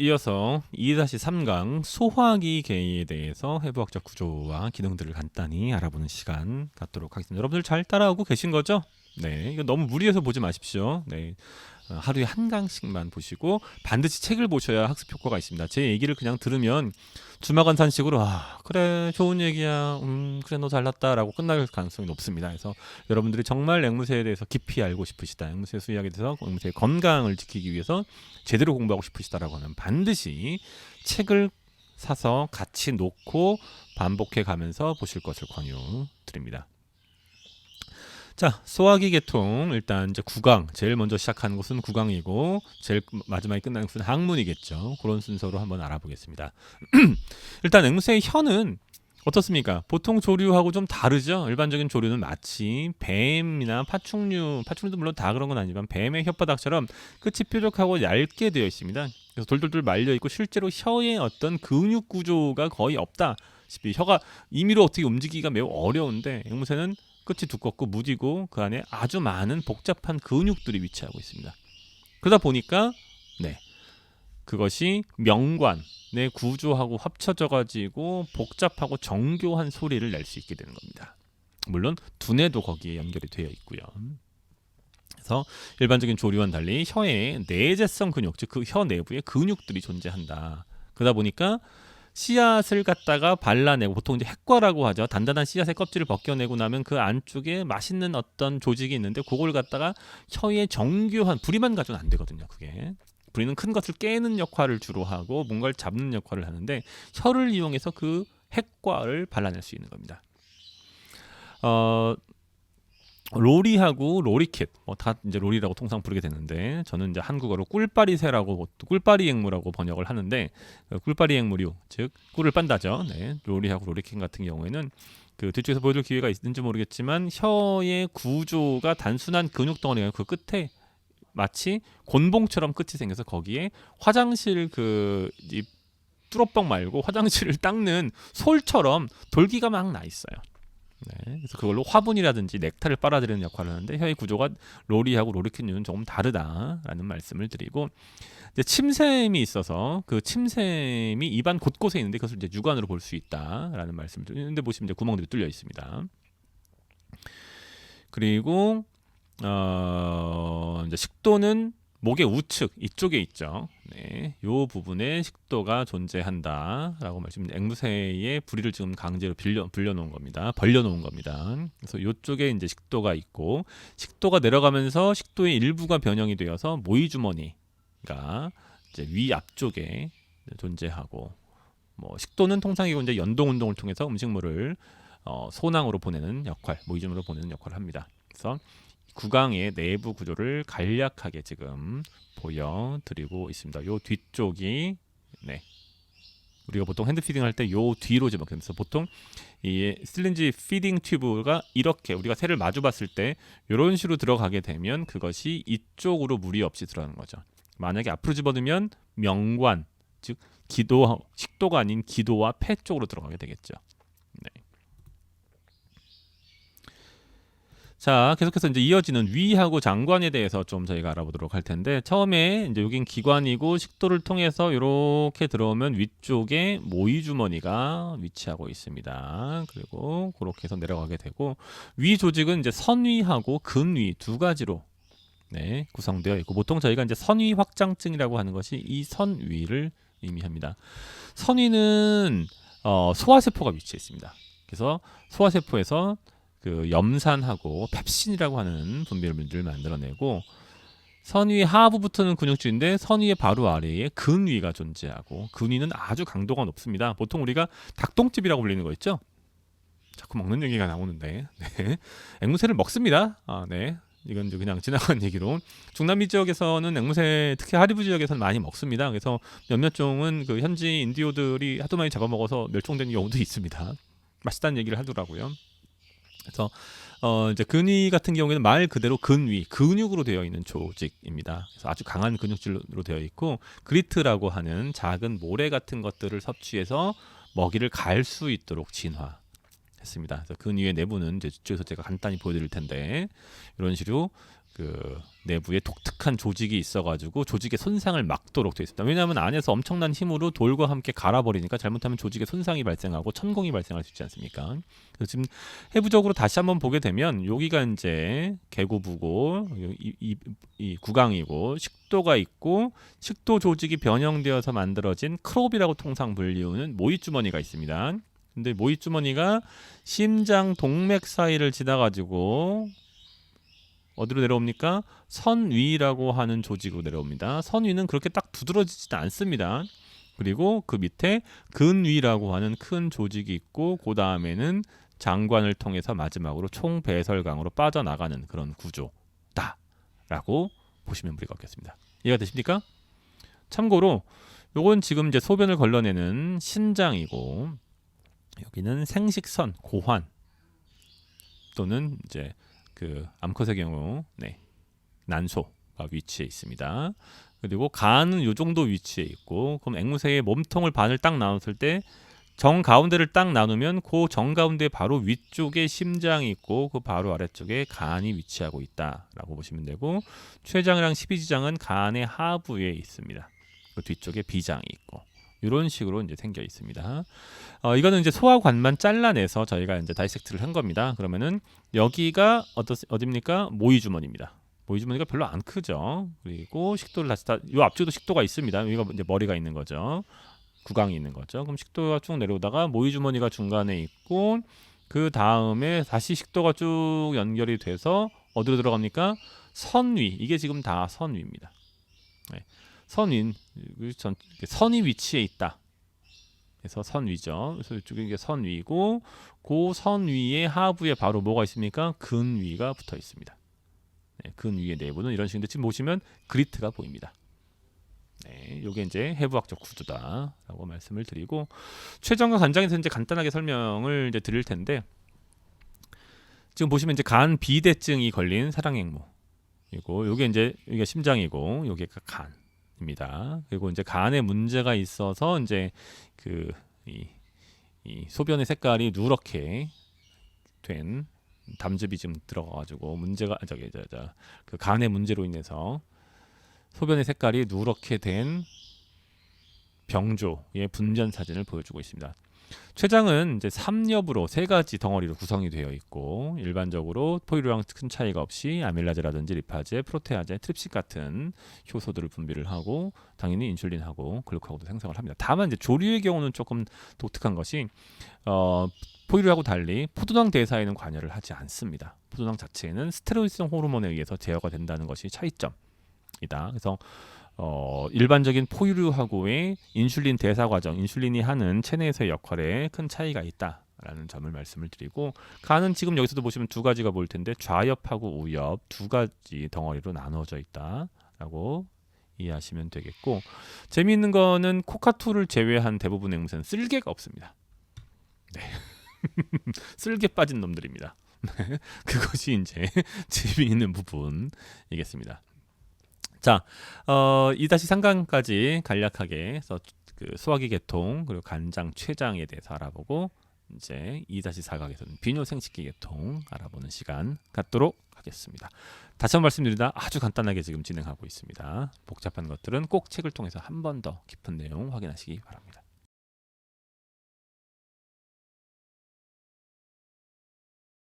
이어서 2-3강 소화기 계에 대해서 해부학적 구조와 기능들을 간단히 알아보는 시간 갖도록 하겠습니다. 여러분들 잘 따라오고 계신 거죠? 네, 이거 너무 무리해서 보지 마십시오. 네, 하루에 한 강씩만 보시고 반드시 책을 보셔야 학습 효과가 있습니다. 제 얘기를 그냥 들으면 주마간산식으로 그래 좋은 얘기야 그래 너 잘났다 라고 끝날 가능성이 높습니다. 그래서 여러분들이 정말 앵무새에 대해서 깊이 알고 싶으시다, 앵무새 수의학에 대해서 앵무새의 건강을 지키기 위해서 제대로 공부하고 싶으시다라고 하면 반드시 책을 사서 같이 놓고 반복해 가면서 보실 것을 권유드립니다. 자, 소화기 계통 일단 이제 구강, 제일 먼저 시작하는 것은 구강이고 제일 마지막에 끝나는 것은 항문이겠죠. 그런 순서로 한번 알아보겠습니다. 일단 앵무새의 혀는 어떻습니까? 보통 조류하고 좀 다르죠. 일반적인 조류는 마치 뱀이나 파충류도 물론 다 그런 건 아니지만 뱀의 혓바닥처럼 끝이 뾰족하고 얇게 되어 있습니다. 그래서 돌돌돌 말려 있고 실제로 혀의 어떤 근육 구조가 거의 없다시피 혀가 임의로 어떻게 움직이기가 매우 어려운데 앵무새는 끝이 두껍고 무디고 그 안에 아주 많은 복잡한 근육들이 위치하고 있습니다. 그러다 보니까 그것이 명관의 구조하고 합쳐져 가지고 복잡하고 정교한 소리를 낼 수 있게 되는 겁니다. 물론 두뇌도 거기에 연결이 되어 있고요. 그래서 일반적인 조류와는 달리 혀에 내재성 근육, 즉 그 혀 내부에 근육들이 존재한다. 그러다 보니까 씨앗을 갖다가 발라내고, 보통 이제 핵과라고 하죠. 단단한 씨앗의 껍질을 벗겨내고 나면 그 안쪽에 맛있는 어떤 조직이 있는데 그걸 갖다가 혀에 정교한, 부리만 가지고는 안 되거든요. 그게 부리는 큰 것을 깨는 역할을 주로 하고 뭔가를 잡는 역할을 하는데 혀를 이용해서 그 핵과를 발라낼 수 있는 겁니다. 로리하고 로리캣, 다 이제 로리라고 통상 부르게 되는데 저는 이제 한국어로 꿀빠리새라고, 꿀빠리 앵무라고 번역을 하는데, 꿀빠리 앵무류, 즉 꿀을 빤다죠. 네, 로리하고 로리캣 같은 경우에는 그 뒤쪽에서 보여줄 기회가 있는지 모르겠지만 혀의 구조가 단순한 근육 덩어리가 그 끝에 마치 곤봉처럼 끝이 생겨서 거기에 화장실 이 뚜러뻥 말고 화장실을 닦는 솔처럼 돌기가 막 나 있어요. 네, 그래서 그걸로 화분이라든지 넥타를 빨아들이는 역할을 하는데 혀의 구조가 로리하고 로리캣류는 조금 다르다라는 말씀을 드리고, 이제 침샘이 있어서 그 침샘이 입안 곳곳에 있는데 그것을 이제 육안으로 볼 수 있다라는 말씀을 드리는데, 보시면 이제 구멍들이 뚫려 있습니다. 그리고 이제 식도는 목의 우측 이쪽에 있죠. 네, 요 부분에 식도가 존재한다라고 말씀드립니다. 앵무새의 부리를 지금 강제로 벌려놓은 겁니다. 그래서 요쪽에 이제 식도가 있고, 식도가 내려가면서 식도의 일부가 변형이 되어서 모이주머니가 이제 위 앞쪽에 존재하고, 식도는 통상이고 이제 연동 운동을 통해서 음식물을 소낭으로 보내는 역할, 모이주머니로 보내는 역할을 합니다. 그래서 구강의 내부 구조를 간략하게 지금 보여드리고 있습니다. 요 뒤쪽이 우리가 보통 핸드 피딩 할 때 요 뒤로 집어넣으면서, 보통 이 실린지 피딩 튜브가 이렇게 우리가 새를 마주 봤을 때 이런 식으로 들어가게 되면 그것이 이쪽으로 무리 없이 들어가는 거죠. 만약에 앞으로 집어넣으면 명관, 즉 식도가 아닌 기도와 폐 쪽으로 들어가게 되겠죠. 자, 계속해서 이제 이어지는 위하고 장관에 대해서 좀 저희가 알아보도록 할 텐데, 처음에 이제 여긴 기관이고 식도를 통해서 이렇게 들어오면 위쪽에 모이주머니가 위치하고 있습니다. 그리고 그렇게 해서 내려가게 되고, 위 조직은 이제 선위하고 근위 두 가지로 구성되어 있고, 보통 저희가 이제 선위 확장증이라고 하는 것이 이 선위를 의미합니다. 선위는 소화세포가 위치해 있습니다. 그래서 소화세포에서 그 염산하고 펩신이라고 하는 분비물들을 만들어내고, 선위 하부부터는 근육질인데 선위의 바로 아래에 근위가 존재하고, 근위는 아주 강도가 높습니다. 보통 우리가 닭똥집이라고 불리는 거 있죠? 자꾸 먹는 얘기가 나오는데 앵무새를 먹습니다. 이건 그냥 지나간 얘기로, 중남미 지역에서는 앵무새, 특히 하리브 지역에서는 많이 먹습니다. 그래서 몇몇 종은 그 현지 인디오들이 하도 많이 잡아먹어서 멸종된 경우도 있습니다. 맛있다는 얘기를 하더라고요. 그래서 이제 근위 같은 경우에는 말 그대로 근위, 근육으로 되어 있는 조직입니다. 그래서 아주 강한 근육질로 되어 있고, 그리트라고 하는 작은 모래 같은 것들을 섭취해서 먹이를 갈 수 있도록 진화. 했습니다. 그래서 근위의 내부는 이제 뒤쪽에서 제가 간단히 보여드릴 텐데 이런 식으로 그 내부에 독특한 조직이 있어가지고 조직의 손상을 막도록 되어 있습니다. 왜냐하면 안에서 엄청난 힘으로 돌과 함께 갈아버리니까 잘못하면 조직의 손상이 발생하고 천공이 발생할 수 있지 않습니까? 그래서 지금 해부적으로 다시 한번 보게 되면 여기가 이제 계고부고 이 구강이고 식도가 있고 식도 조직이 변형되어서 만들어진 크롭이라고 통상 불리우는 모이주머니가 있습니다. 근데 모이주머니가 심장 동맥 사이를 지나가지고 어디로 내려옵니까? 선위라고 하는 조직으로 내려옵니다. 선위는 그렇게 딱 두드러지지도 않습니다. 그리고 그 밑에 근위라고 하는 큰 조직이 있고 그 다음에는 장관을 통해서 마지막으로 총배설강으로 빠져나가는 그런 구조다라고 보시면 무리가 없겠습니다. 이해가 되십니까? 참고로 요건 지금 이제 소변을 걸러내는 신장이고 여기는 생식선, 고환 또는 이제 그 암컷의 경우 난소가 위치해 있습니다. 그리고 간은 요 정도 위치해 있고 그럼 앵무새의 몸통을 반을 딱 나눴을 때 정 가운데를 딱 나누면 그 정 가운데 바로 위쪽에 심장이 있고 그 바로 아래쪽에 간이 위치하고 있다라고 보시면 되고 췌장이랑 십이지장은 간의 하부에 있습니다. 그 뒤쪽에 비장이 있고 이런 식으로 이제 생겨 있습니다. 이거는 이제 소화관만 잘라내서 저희가 이제 다이섹트를 한 겁니다. 그러면은 여기가 어디입니까? 모이주머니입니다. 모이주머니가 별로 안 크죠. 그리고 식도를 다시 요 앞쪽에도 식도가 있습니다. 여기가 이제 머리가 있는 거죠. 구강이 있는 거죠. 그럼 식도가 쭉 내려오다가 모이주머니가 중간에 있고 그 다음에 다시 식도가 쭉 연결이 돼서 어디로 들어갑니까? 선위. 이게 지금 다 선위입니다. 네. 선위 위치에 있다. 그래서 선위죠. 그래서 이쪽에 이게 선위고 그 선위의 하부에 바로 뭐가 있습니까? 근위가 붙어 있습니다. 네, 근위의 내부는 이런 식인데 지금 보시면 그리트가 보입니다. 네, 요게 이제 해부학적 구조다라고 말씀을 드리고 췌장과 간장에서 이제 간단하게 설명을 이제 드릴 텐데 지금 보시면 이제 간 비대증이 걸린 사랑행모 이고 요게 이제 여기가 심장이고 여기가 간입니다. 그리고 이제 간에 문제가 있어서 이제 그 이 소변의 색깔이 누렇게 된 담즙이 좀 들어가가지고 문제가 그 간의 문제로 인해서 소변의 색깔이 누렇게 된 병조의 분변 사진을 보여주고 있습니다. 췌장은 이제 3엽으로 3가지 덩어리로 구성이 되어 있고 일반적으로 포유류랑 큰 차이가 없이 아밀라제라든지 리파제, 프로테아제, 트립식 같은 효소들을 분비를 하고 당연히 인슐린하고 글루카고도 생성을 합니다. 다만 이제 조류의 경우는 조금 독특한 것이 포유류하고 달리 포도당 대사에는 관여를 하지 않습니다. 포도당 자체에는 스테로이드성 호르몬에 의해서 제어가 된다는 것이 차이점이다. 그래서 일반적인 포유류하고의 인슐린 대사 과정, 인슐린이 하는 체내에서의 역할에 큰 차이가 있다라는 점을 말씀을 드리고 간은 지금 여기서도 보시면 2가지가 보일 텐데 좌엽하고 우엽 2가지 덩어리로 나눠져 있다라고 이해하시면 되겠고 재미있는 거는 코카투를 제외한 대부분 앵무새는 쓸개가 없습니다. 네. 쓸개 빠진 놈들입니다. 그것이 이제 재미있는 부분이겠습니다. 자, 2-3강까지 간략하게 해서 그 소화기 계통 그리고 간장, 췌장에 대해서 알아보고 이제 2-4강에서는 비뇨 생식기 계통 알아보는 시간 갖도록 하겠습니다. 다시 한번 말씀드립니다. 아주 간단하게 지금 진행하고 있습니다. 복잡한 것들은 꼭 책을 통해서 한 번 더 깊은 내용 확인하시기 바랍니다.